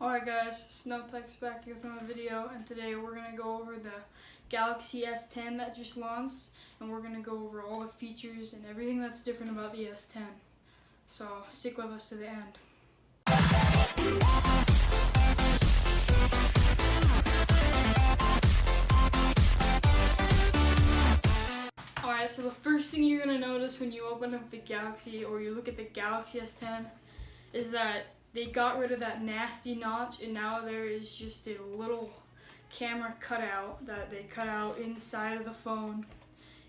Alright guys, Snowtech's back here with another video, and today we're going to go over the Galaxy S10 that just launched, and we're going to go over all the features and everything that's different about the S10. So stick with us to the end. Alright, so the first thing you're going to notice when you open up the Galaxy or you look at the Galaxy S10 is that they got rid of that nasty notch, and now there is just a little camera cutout that they cut out inside of the phone,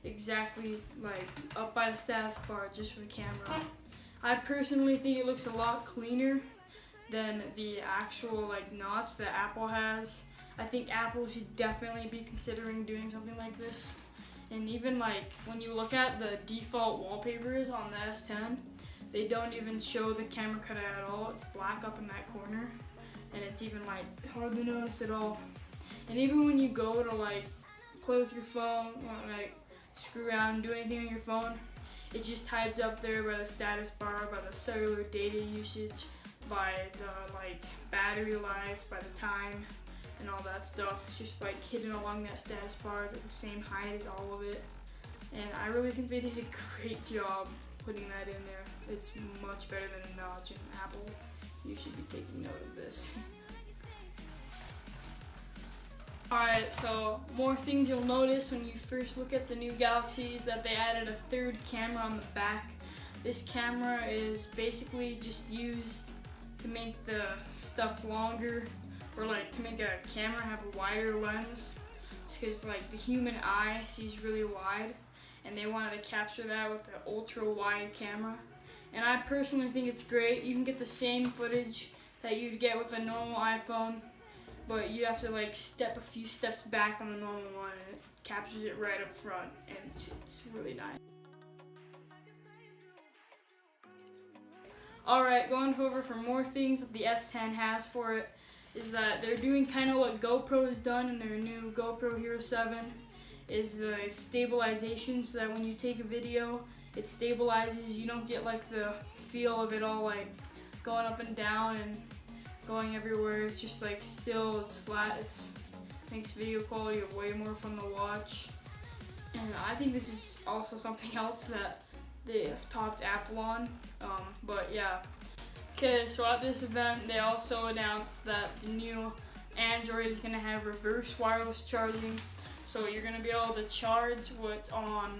exactly like up by the status bar just for the camera. I personally think it looks a lot cleaner than the actual notch that Apple has. I think Apple should definitely be considering doing something like this. And even when you look at the default wallpapers on the S10, they don't even show the camera cutout at all. It's black up in that corner, and it's even hardly noticed at all. And even when you go to play with your phone, or screw around and do anything on your phone, it just hides up there by the status bar, by the cellular data usage, by the battery life, by the time, and all that stuff. It's just hidden along that status bar. It's at the same height as all of it. And I really think they did a great job putting that in there. It's much better than a notch, and Apple, you should be taking note of this. Alright, so more things you'll notice when you first look at the new Galaxy is that they added a third camera on the back. This camera is basically just used to make the stuff longer, or to make a camera have a wider lens. Just because the human eye sees really wide, and they wanted to capture that with an ultra wide camera. And I personally think it's great. You can get the same footage that you'd get with a normal iPhone, but you have to step a few steps back on the normal one, and it captures it right up front, and it's really nice. Alright, going over for more things that the S10 has for it is that they're doing kind of what GoPro has done in their new GoPro Hero 7, is the stabilization, so that when you take a video, it stabilizes. You don't get the feel of it all going up and down and going everywhere. It's just still, it's flat, it makes video quality way more fun to watch. And I think this is also something else that they have topped Apple on, but yeah. Okay, so at this event they also announced that the new Android is going to have reverse wireless charging. So you're going to be able to charge what's on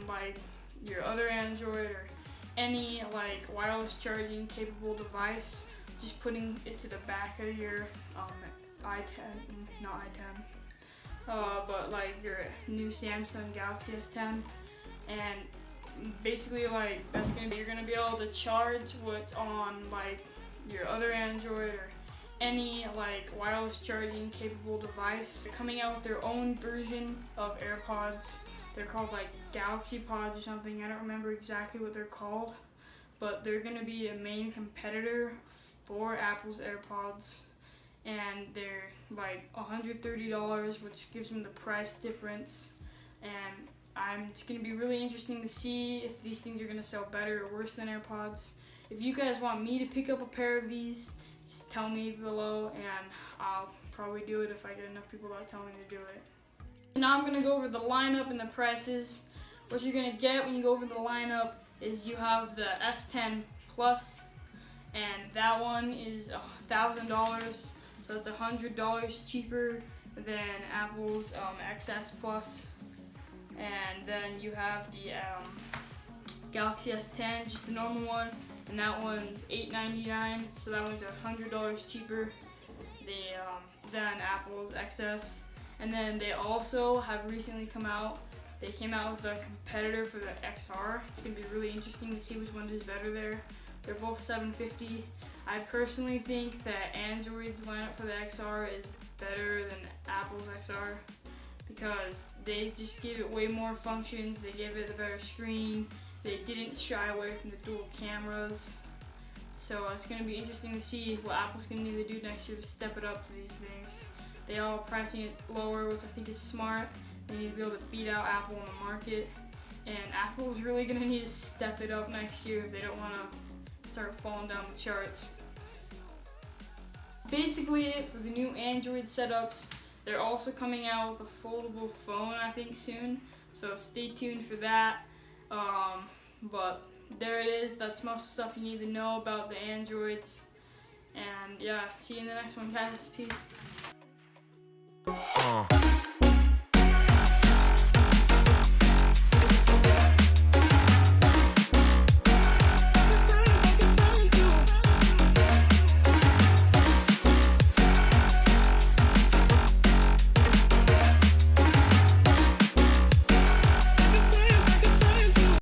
your other Android or any wireless charging capable device, just putting it to the back of your not i10, but your new Samsung Galaxy S10, and basically that's gonna be, you're gonna be able to charge what's on your other Android or any wireless charging capable device. They're coming out with their own version of AirPods. They're called Galaxy Pods or something. I don't remember exactly what they're called, but they're gonna be a main competitor for Apple's AirPods, and they're $130, which gives them the price difference. And it's gonna be really interesting to see if these things are gonna sell better or worse than AirPods. If you guys want me to pick up a pair of these, just tell me below, and I'll probably do it if I get enough people that tell me to do it. Now I'm going to go over the lineup and the prices. What you're going to get when you go over the lineup is you have the S10 Plus, and that one is $1,000, so it's $100 cheaper than Apple's XS Plus. And then you have the Galaxy S10, just the normal one, and that one's $899, so that one's $100 cheaper than Apple's XS. And then they also have recently they came out with a competitor for the XR. It's going to be really interesting to see which one is better there. They're both $750. I personally think that Android's lineup for the XR is better than Apple's XR, because they just give it way more functions. They give it a better screen. They didn't shy away from the dual cameras. So it's going to be interesting to see what Apple's going to need to do next year to step it up to these things. They are pricing it lower, which I think is smart. They need to be able to beat out Apple in the market. And Apple's really going to need to step it up next year if they don't want to start falling down the charts. basically it for the new Android setups. They're also coming out with a foldable phone, I think, soon. So stay tuned for that. But there it is. That's most of the stuff you need to know about the Androids. And yeah, see you in the next one, guys. Peace.